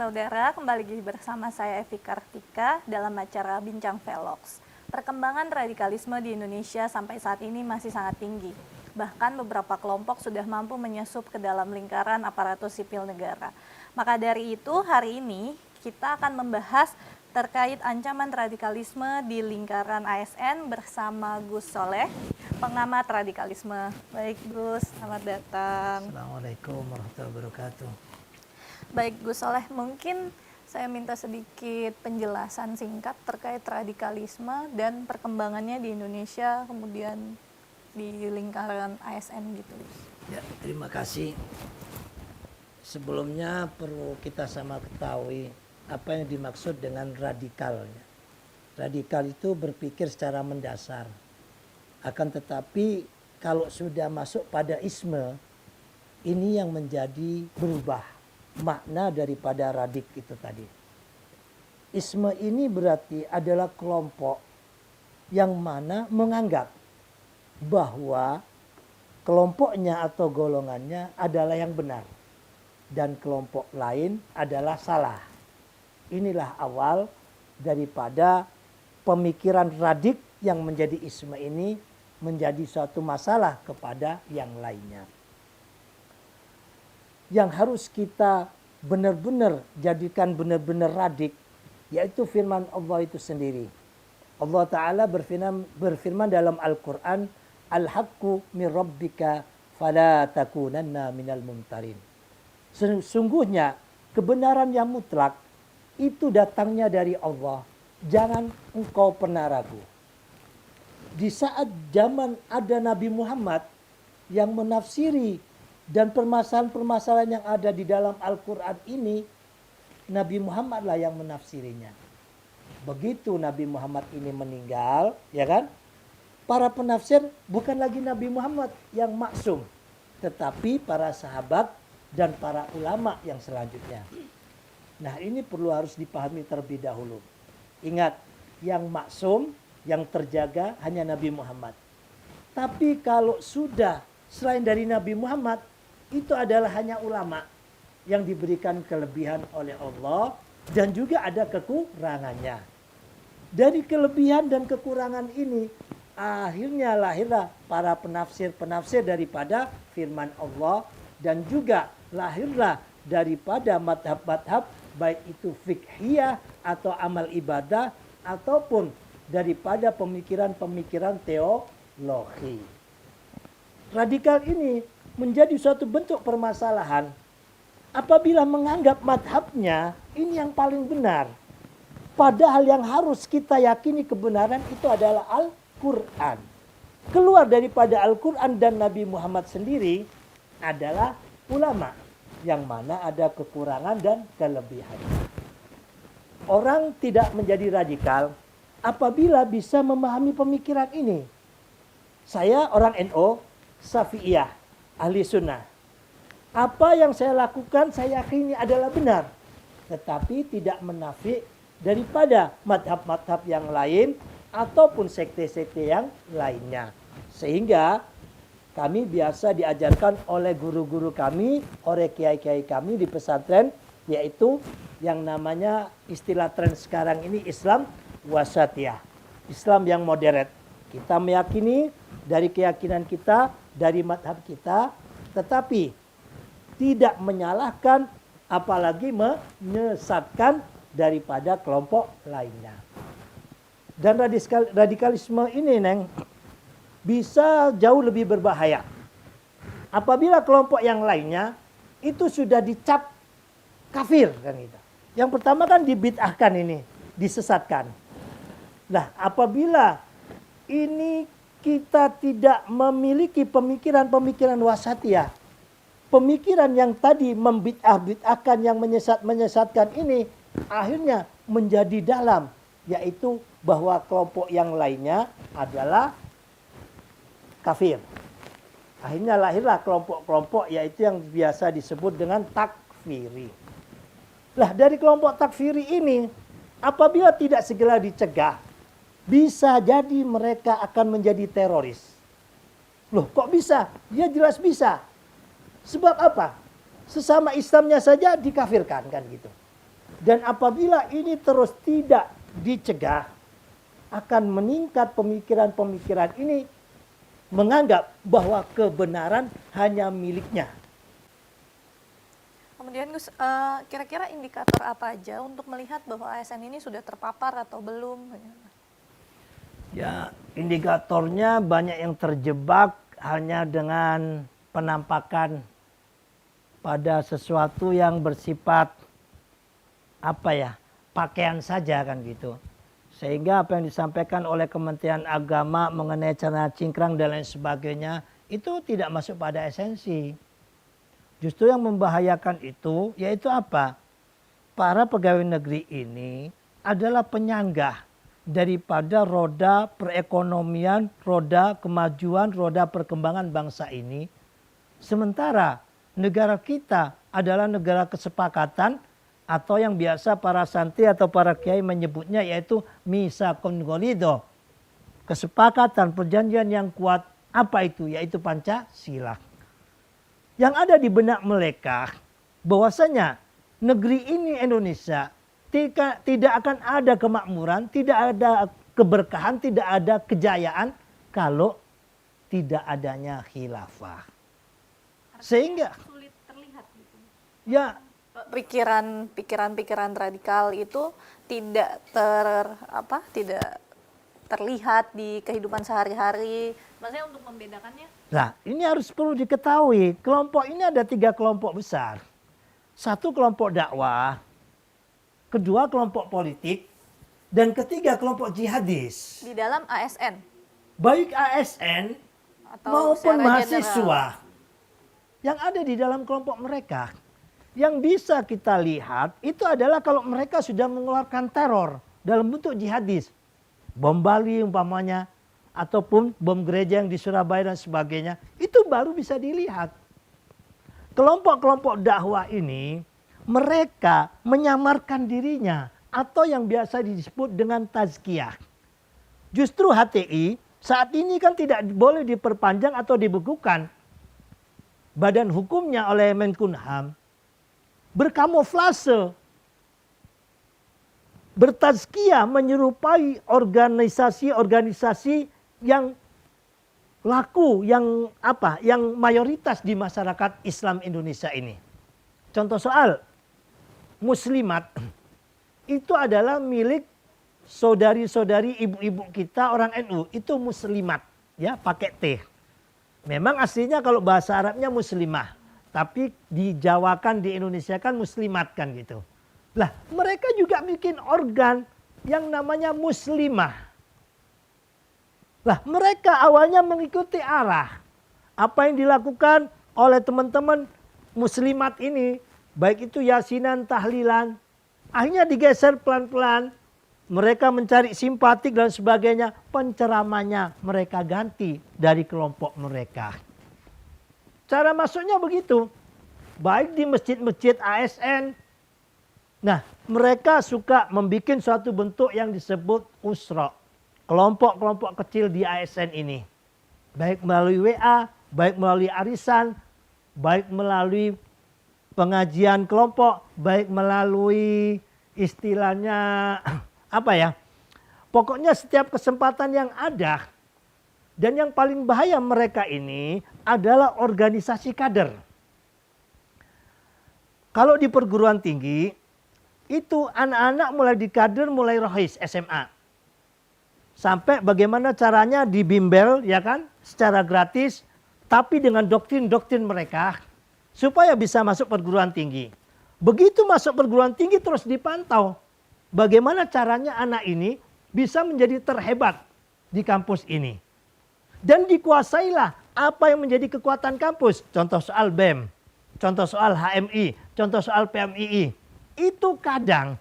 saudara, kembali lagi bersama saya Evi Kartika dalam acara Bincang Velox. Perkembangan radikalisme di Indonesia sampai saat ini masih sangat tinggi. Bahkan beberapa kelompok sudah mampu menyesup ke dalam lingkaran aparatur sipil negara. Maka dari itu, hari ini kita akan membahas terkait ancaman radikalisme di lingkaran ASN bersama Gus Soleh, pengamat radikalisme. Baik Gus, selamat datang. Assalamualaikum warahmatullahi wabarakatuh. Baik Gus Soleh, mungkin saya minta sedikit penjelasan singkat terkait radikalisme dan perkembangannya di Indonesia, kemudian di lingkaran ASN gitu. Ya, terima kasih. Sebelumnya perlu kita sama ketahui apa yang dimaksud dengan radikal. Radikal itu berpikir secara mendasar. Akan tetapi kalau sudah masuk pada isme, ini yang menjadi berubah makna daripada radik itu tadi. Isme ini berarti adalah kelompok yang mana menganggap bahwa kelompoknya atau golongannya adalah yang benar dan kelompok lain adalah salah. Inilah awal daripada pemikiran radik yang menjadi isme ini menjadi suatu masalah kepada yang lainnya. Yang harus kita benar-benar jadikan benar-benar radik, yaitu firman Allah itu sendiri. Allah Ta'ala berfirman dalam Al-Quran, Al-haqqu min rabbika fala takunanna minal mumtarin. Sesungguhnya kebenaran yang mutlak itu datangnya dari Allah. Jangan engkau pernah ragu. Di saat zaman ada Nabi Muhammad yang menafsiri dan permasalahan-permasalahan yang ada di dalam Al-Quran ini, Nabi Muhammad lah yang menafsirinya. Begitu Nabi Muhammad ini meninggal, ya kan? Para penafsir bukan lagi Nabi Muhammad yang maksum, tetapi para sahabat dan para ulama yang selanjutnya. Nah, ini perlu harus dipahami terlebih dahulu. Ingat, yang maksum, yang terjaga hanya Nabi Muhammad. Tapi kalau sudah selain dari Nabi Muhammad, itu adalah hanya ulama yang diberikan kelebihan oleh Allah dan juga ada kekurangannya. Dari kelebihan dan kekurangan ini, akhirnya lahirlah para penafsir-penafsir daripada firman Allah dan juga lahirlah daripada madhab-madhab baik itu fiqhiyah atau amal ibadah ataupun daripada pemikiran-pemikiran teologi. Radikal ini menjadi suatu bentuk permasalahan apabila menganggap madhabnya ini yang paling benar. Padahal yang harus kita yakini kebenaran itu adalah Al-Quran. Keluar daripada Al-Quran dan Nabi Muhammad sendiri adalah ulama yang mana ada kekurangan dan kelebihan. Orang tidak menjadi radikal apabila bisa memahami pemikiran ini. Saya orang NU, Syafi'iyah, ahli sunnah. Apa yang saya lakukan saya yakini adalah benar. Tetapi tidak menafik daripada madhab-madhab yang lain ataupun sekte-sekte yang lainnya. Sehingga kami biasa diajarkan oleh guru-guru kami, oleh kiai-kiai kami di pesantren, yaitu yang namanya istilah tren sekarang ini Islam wasatiyah. Islam yang moderat. Kita meyakini dari keyakinan kita, dari madhab kita, tetapi tidak menyalahkan apalagi menyesatkan daripada kelompok lainnya. Dan radikalisme ini, Neng, bisa jauh lebih berbahaya. Apabila kelompok yang lainnya itu sudah dicap kafir kan gitu. Yang pertama kan dibid'ahkan ini, disesatkan. Nah, apabila ini kita tidak memiliki pemikiran-pemikiran wasatiyah, pemikiran yang tadi membid'ah-bid'ahkan, yang menyesatkan ini akhirnya menjadi dalam, yaitu bahwa kelompok yang lainnya adalah kafir. Akhirnya lahirlah kelompok-kelompok yaitu yang biasa disebut dengan takfiri. Lah dari kelompok takfiri ini apabila tidak segera dicegah, bisa jadi mereka akan menjadi teroris. Loh kok bisa? Ya jelas bisa. Sebab apa? Sesama Islamnya saja dikafirkan kan gitu. Dan apabila ini terus tidak dicegah, akan meningkat pemikiran-pemikiran ini menganggap bahwa kebenaran hanya miliknya. Kemudian Gus, kira-kira indikator apa aja untuk melihat bahwa ASN ini sudah terpapar atau belum? Ya, indikatornya banyak yang terjebak hanya dengan penampakan pada sesuatu yang bersifat pakaian saja kan gitu. Sehingga apa yang disampaikan oleh Kementerian Agama mengenai celana cingkrang dan lain sebagainya itu tidak masuk pada esensi. Justru yang membahayakan itu yaitu apa? Para pegawai negeri ini adalah penyanggah daripada roda perekonomian, roda kemajuan, roda perkembangan bangsa ini. Sementara negara kita adalah negara kesepakatan atau yang biasa para santri atau para kiai menyebutnya yaitu misakun golido. Kesepakatan perjanjian yang kuat, apa itu? Yaitu Pancasila. Yang ada di benak mereka bahwasanya negeri ini Indonesia tidak akan ada kemakmuran, tidak ada keberkahan, tidak ada kejayaan kalau tidak adanya khilafah. Sehingga Sulit terlihat gitu. ya Pikiran-pikiran radikal itu tidak terlihat di kehidupan sehari-hari. Maksudnya untuk membedakannya? Nah, ini harus perlu diketahui. Kelompok ini ada 3 kelompok besar. 1 kelompok dakwah, kedua kelompok politik, dan ketiga kelompok jihadis. Di dalam ASN Baik ASN atau maupun secara mahasiswa yang ada di dalam kelompok mereka. Yang bisa kita lihat itu adalah kalau mereka sudah mengeluarkan teror dalam bentuk jihadis. Bom Bali umpamanya, ataupun bom gereja yang di Surabaya dan sebagainya. Itu baru bisa dilihat. Kelompok-kelompok dakwah ini mereka menyamarkan dirinya atau yang biasa disebut dengan tazkiyah. Justru HTI saat ini kan tidak boleh diperpanjang atau dibekukan. Badan hukumnya oleh Menkumham berkamuflase, bertazkiyah menyerupai organisasi-organisasi yang laku, yang mayoritas di masyarakat Islam Indonesia ini. Contoh soal muslimat itu adalah milik saudari-saudari ibu-ibu kita orang NU, itu muslimat, ya pakai T. Memang aslinya kalau bahasa Arabnya muslimah, tapi dijawakan di Indonesia kan muslimat kan gitu. Lah, mereka juga bikin organ yang namanya muslimah. Lah, mereka awalnya mengikuti arah apa yang dilakukan oleh teman-teman muslimat ini, baik itu yasinan, tahlilan, akhirnya digeser pelan-pelan. Mereka mencari simpatik dan sebagainya, penceramanya mereka ganti dari kelompok mereka. Cara masuknya begitu, baik di masjid-masjid ASN. Nah, mereka suka membuat suatu bentuk yang disebut usra. Kelompok-kelompok kecil di ASN ini. Baik melalui WA, baik melalui arisan, baik melalui pengajian kelompok, baik melalui istilahnya pokoknya setiap kesempatan yang ada. Dan yang paling bahaya mereka ini adalah organisasi kader. Kalau di perguruan tinggi, itu anak-anak mulai di kader, mulai rohis SMA. Sampai bagaimana caranya dibimbel, ya kan, secara gratis, tapi dengan doktrin-doktrin mereka, supaya bisa masuk perguruan tinggi. Begitu masuk perguruan tinggi terus dipantau, bagaimana caranya anak ini bisa menjadi terhebat di kampus ini. Dan dikuasailah apa yang menjadi kekuatan kampus. Contoh soal BEM, contoh soal HMI, contoh soal PMII. Itu kadang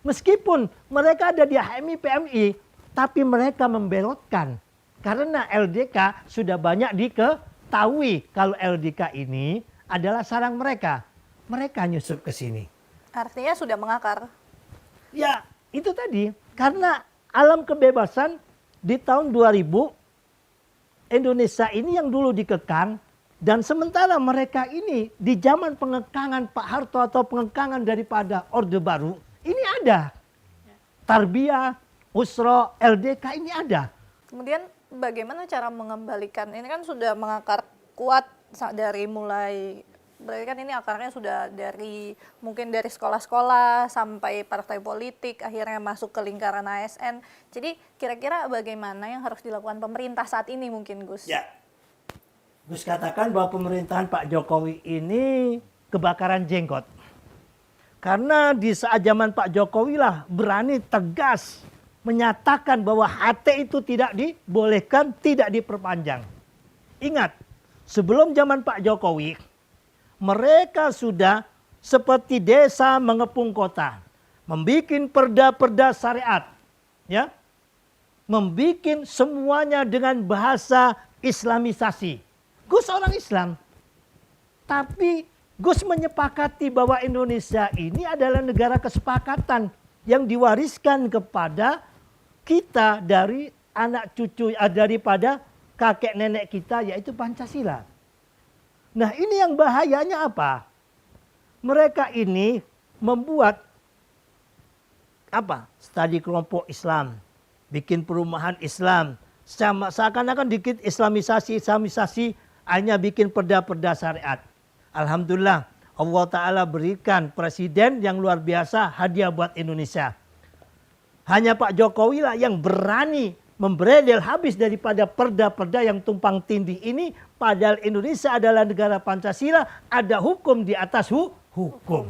meskipun mereka ada di HMI, PMI, tapi mereka membelotkan. Karena LDK sudah banyak diketahui kalau LDK ini adalah sarang mereka. Mereka nyusup ke sini. Artinya sudah mengakar. Ya, itu tadi. Karena alam kebebasan di tahun 2000, Indonesia ini yang dulu dikekang Dan sementara mereka ini di zaman pengekangan Pak Harto atau pengekangan daripada Orde Baru, ini ada. Tarbiyah, Usra, LDK ini ada. Kemudian bagaimana cara mengembalikan, ini kan sudah mengakar kuat dari mulai, berarti kan ini akarnya sudah dari mungkin dari sekolah-sekolah sampai partai politik, akhirnya masuk ke lingkaran ASN. Jadi kira-kira bagaimana yang harus dilakukan pemerintah saat ini mungkin, Gus? Ya. Gus katakan bahwa pemerintahan Pak Jokowi ini kebakaran jenggot. Karena di saat zaman Pak Jokowi lah berani tegas menyatakan bahwa HT itu tidak dibolehkan, tidak diperpanjang. Ingat, sebelum zaman Pak Jokowi, mereka sudah seperti desa mengepung kota. Membikin perda-perda syariat. Ya, membikin semuanya dengan bahasa Islamisasi. Gus orang Islam. Tapi Gus menyepakati bahwa Indonesia ini adalah negara kesepakatan yang diwariskan kepada kita dari anak cucu daripada kakek nenek kita, yaitu Pancasila. Nah, ini yang bahayanya apa? Mereka ini membuat apa? Studi kelompok Islam, bikin perumahan Islam, seakan-akan dikit Islamisasi, hanya bikin perda-perda syariat. Alhamdulillah, Allah Ta'ala berikan presiden yang luar biasa hadiah buat Indonesia. Hanya Pak Jokowi lah yang berani memberedel habis daripada perda-perda yang tumpang tindih ini. Padahal Indonesia adalah negara Pancasila, ada hukum di atas hukum.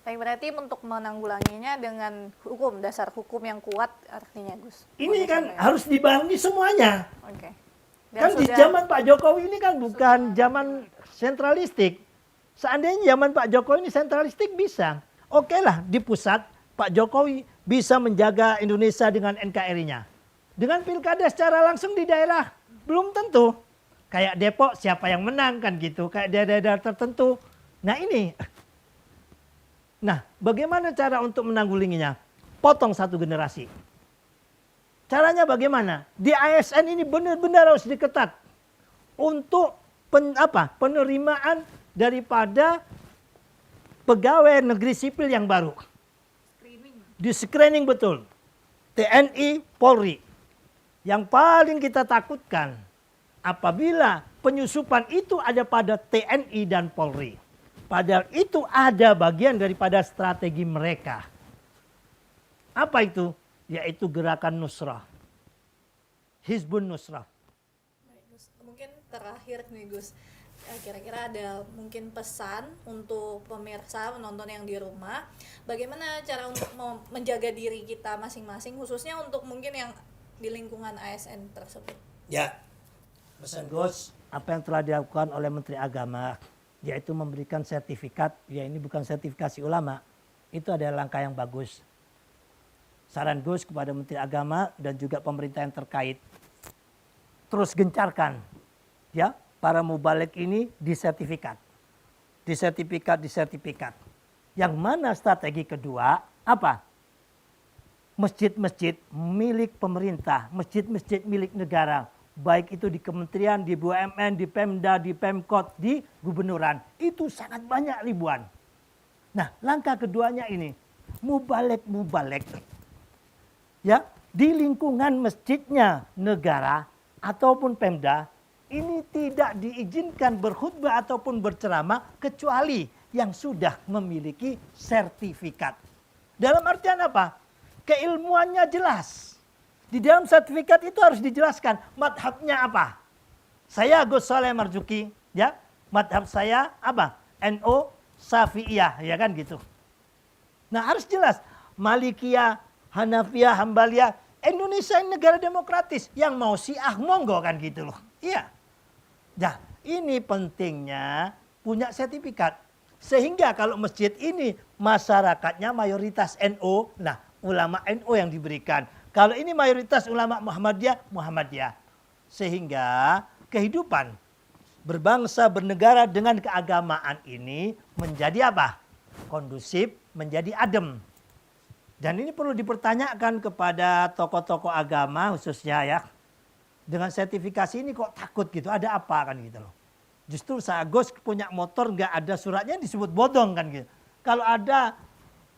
Baik, berarti untuk menanggulanginya dengan hukum, dasar hukum yang kuat artinya, Gus. Ini kan harus dibangun semuanya. Oke. Kan di zaman Pak Jokowi ini kan bukan zaman sentralistik. Seandainya zaman Pak Jokowi ini sentralistik bisa. Oke lah di pusat Pak Jokowi bisa menjaga Indonesia dengan NKRI-nya. Dengan pilkada secara langsung di daerah belum tentu. Kayak Depok siapa yang menang kan gitu. Kayak daerah-daerah tertentu. Nah ini. Nah bagaimana cara untuk menanggulanginya? Potong satu generasi. Caranya bagaimana? Di ASN ini benar-benar harus diketat. Untuk penerimaan daripada pegawai negeri sipil yang baru. Di screening betul. TNI, Polri. Yang paling kita takutkan apabila penyusupan itu ada pada TNI dan Polri. Padahal itu ada bagian daripada strategi mereka. Apa itu? Yaitu gerakan Nusrah. Hizbun Nusrah. Baik, Gus. Mungkin terakhir nih, Gus. Kira-kira ada mungkin pesan untuk pemirsa menonton yang di rumah, bagaimana cara untuk menjaga diri kita masing-masing, khususnya untuk mungkin yang di lingkungan ASN tersebut. Ya, pesan Gus, apa yang telah dilakukan oleh Menteri Agama, yaitu memberikan sertifikat, ya ini bukan sertifikasi ulama, itu adalah langkah yang bagus. Saran Gus kepada Menteri Agama dan juga pemerintah yang terkait, terus gencarkan, ya, para mubalik ini disertifikat. Yang mana strategi kedua, apa? Masjid-masjid milik pemerintah, masjid-masjid milik negara. Baik itu di kementerian, di BUMN, di Pemda, di Pemkot, di gubernuran. Itu sangat banyak ribuan. Nah langkah keduanya ini, mubalik. Ya, di lingkungan masjidnya negara ataupun Pemda, ini tidak diizinkan berkhutbah ataupun berceramah kecuali yang sudah memiliki sertifikat. Dalam artian apa? Keilmuannya jelas. Di dalam sertifikat itu harus dijelaskan madhabnya apa. Saya Gus Saleh Marzuki, ya, madhab saya apa? NU Syafi'iyah, ya kan gitu. Nah harus jelas Malikiyah, Hanafiyah, Hambaliyah. Indonesia ini negara demokratis. Yang mau Syiah monggo kan gitu loh. Iya. Nah, ini pentingnya punya sertifikat. Sehingga kalau masjid ini masyarakatnya mayoritas NU, nah ulama NU yang diberikan. Kalau ini mayoritas ulama Muhammadiyah. Sehingga kehidupan berbangsa, bernegara dengan keagamaan ini menjadi apa? Kondusif, menjadi adem. Dan ini perlu dipertanyakan kepada tokoh-tokoh agama khususnya ya. Dengan sertifikasi ini kok takut gitu, ada apa kan gitu loh. Justru saya Gus punya motor nggak ada suratnya disebut bodong kan gitu. Kalau ada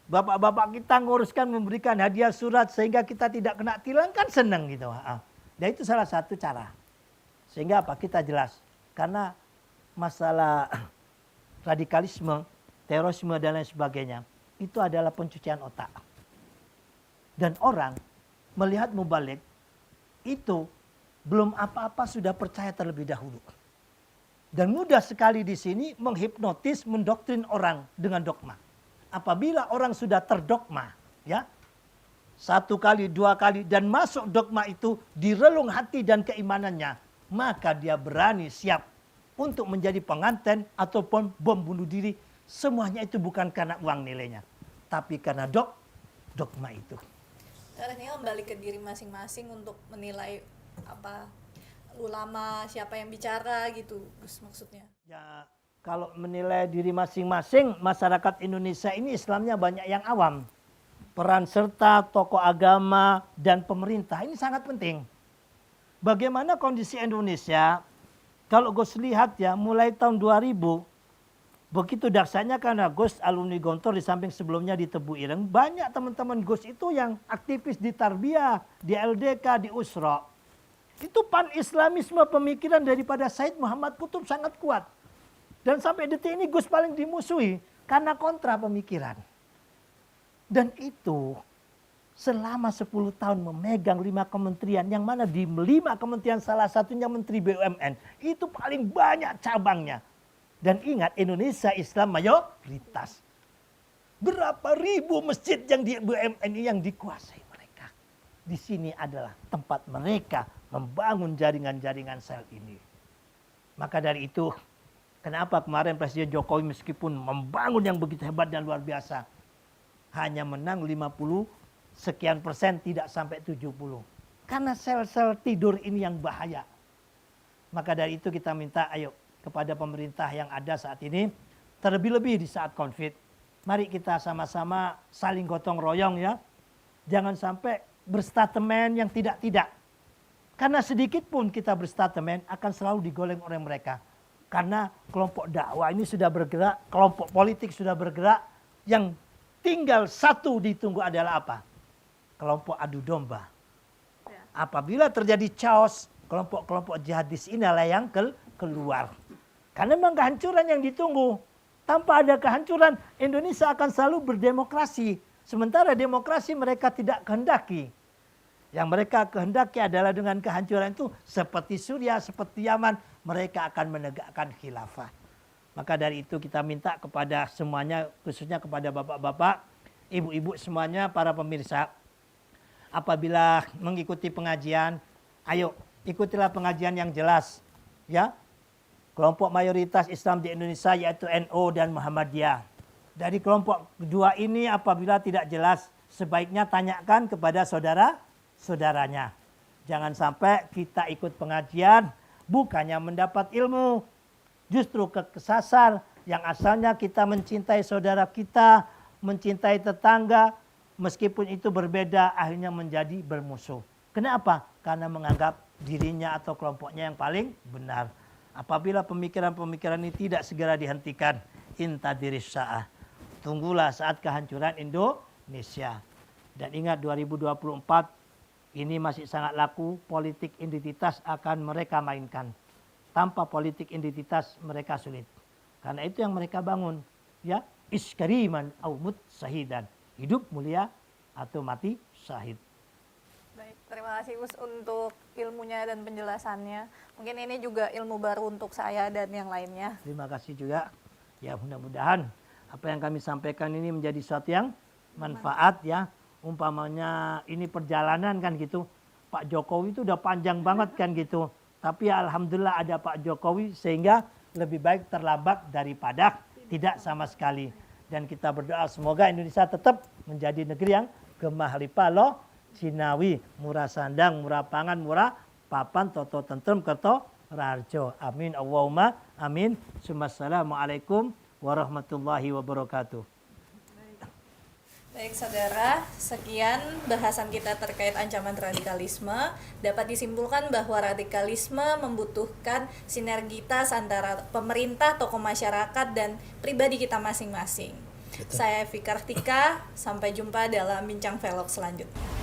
bapak-bapak kita nguruskan memberikan hadiah surat sehingga kita tidak kena tilang kan senang gitu. Dan itu salah satu cara. Sehingga apa? Kita jelas. Karena masalah radikalisme, terorisme dan lain sebagainya itu adalah pencucian otak. Dan orang melihat mubalik itu belum apa-apa sudah percaya terlebih dahulu. Dan mudah sekali di sini menghipnotis, mendoktrin orang dengan dogma. Apabila orang sudah terdogma, ya, 1 kali, 2 kali, dan masuk dogma itu di relung hati dan keimanannya, maka dia berani siap untuk menjadi pengantin ataupun bom bunuh diri. Semuanya itu bukan karena uang nilainya, tapi karena dogma itu. Artinya kembali ke diri masing-masing untuk menilai apa ulama, siapa yang bicara gitu, Gus, maksudnya. Ya, kalau menilai diri masing-masing, masyarakat Indonesia ini Islamnya banyak yang awam. Peran serta tokoh agama dan pemerintah ini sangat penting. Bagaimana kondisi Indonesia? Kalau Gus lihat ya, mulai tahun 2000, begitu dahsyatnya karena Gus alumni Gontor di samping sebelumnya di Tebu Ireng, banyak teman-teman Gus itu yang aktivis di Tarbiyah, di LDK, di Usra. Itu pan-islamisme pemikiran daripada Said Muhammad Qutb sangat kuat. Dan sampai detik ini Gus paling dimusuhi karena kontra pemikiran. Dan itu selama 10 tahun memegang 5 kementerian, yang mana di 5 kementerian salah satunya Menteri BUMN. Itu paling banyak cabangnya. Dan ingat, Indonesia Islam mayoritas. Berapa ribu masjid yang di BUMN ini yang dikuasai mereka. Di sini adalah tempat mereka membangun jaringan-jaringan sel ini. Maka dari itu, kenapa kemarin Presiden Jokowi meskipun membangun yang begitu hebat dan luar biasa, hanya menang 50 sekian persen, tidak sampai 70. Karena sel-sel tidur ini yang bahaya. Maka dari itu kita minta ayo kepada pemerintah yang ada saat ini, terlebih-lebih di saat COVID, mari kita sama-sama saling gotong royong ya. Jangan sampai berstatemen yang tidak-tidak. Karena sedikit pun kita berstatemen akan selalu digoleng oleh mereka. Karena kelompok dakwah ini sudah bergerak, kelompok politik sudah bergerak, yang tinggal satu ditunggu adalah apa? Kelompok adu domba. Apabila terjadi chaos, kelompok-kelompok jihadis ini adalah yang keluar. Karena memang kehancuran yang ditunggu. Tanpa ada kehancuran, Indonesia akan selalu berdemokrasi. Sementara demokrasi mereka tidak kehendaki. Yang mereka kehendaki adalah dengan kehancuran itu seperti Suriah, seperti Yaman, mereka akan menegakkan khilafah. Maka dari itu kita minta kepada semuanya, khususnya kepada bapak-bapak, ibu-ibu semuanya, para pemirsa, apabila mengikuti pengajian, ayo ikutilah pengajian yang jelas. Ya, kelompok mayoritas Islam di Indonesia yaitu NU dan Muhammadiyah. Dari kelompok kedua ini apabila tidak jelas, sebaiknya tanyakan kepada saudaranya. Jangan sampai kita ikut pengajian bukannya mendapat ilmu, justru kesasar yang asalnya kita mencintai saudara kita, mencintai tetangga, meskipun itu berbeda akhirnya menjadi bermusuh. Kenapa? Karena menganggap dirinya atau kelompoknya yang paling benar. Apabila pemikiran-pemikiran ini tidak segera dihentikan, intadiris sa'ah. Tunggulah saat kehancuran Indonesia. Dan ingat 2024 ini masih sangat laku, politik identitas akan mereka mainkan. Tanpa politik identitas mereka sulit. Karena itu yang mereka bangun. Ya, iskariman au mut sahidan. Hidup mulia atau mati syahid. Baik, terima kasih Gus untuk ilmunya dan penjelasannya. Mungkin ini juga ilmu baru untuk saya dan yang lainnya. Terima kasih juga. Ya mudah-mudahan apa yang kami sampaikan ini menjadi sesuatu yang manfaat ya. Umpamanya ini perjalanan kan gitu. Pak Jokowi itu udah panjang banget kan gitu. Tapi ya alhamdulillah ada Pak Jokowi sehingga lebih baik terlambat daripada tidak sama sekali. Dan kita berdoa semoga Indonesia tetap menjadi negeri yang gemah lipa loh. Cinawi, murah sandang, murah pangan, murah papan, toto tentrem, kerto rarjo. Amin. Allahumma amin. Assalamualaikum warahmatullahi wabarakatuh. Baik saudara, sekian bahasan kita terkait ancaman radikalisme. Dapat disimpulkan bahwa radikalisme membutuhkan sinergitas antara pemerintah, tokoh masyarakat, dan pribadi kita masing-masing. Saya Evi Kartika, sampai jumpa dalam Bincang Velog selanjutnya.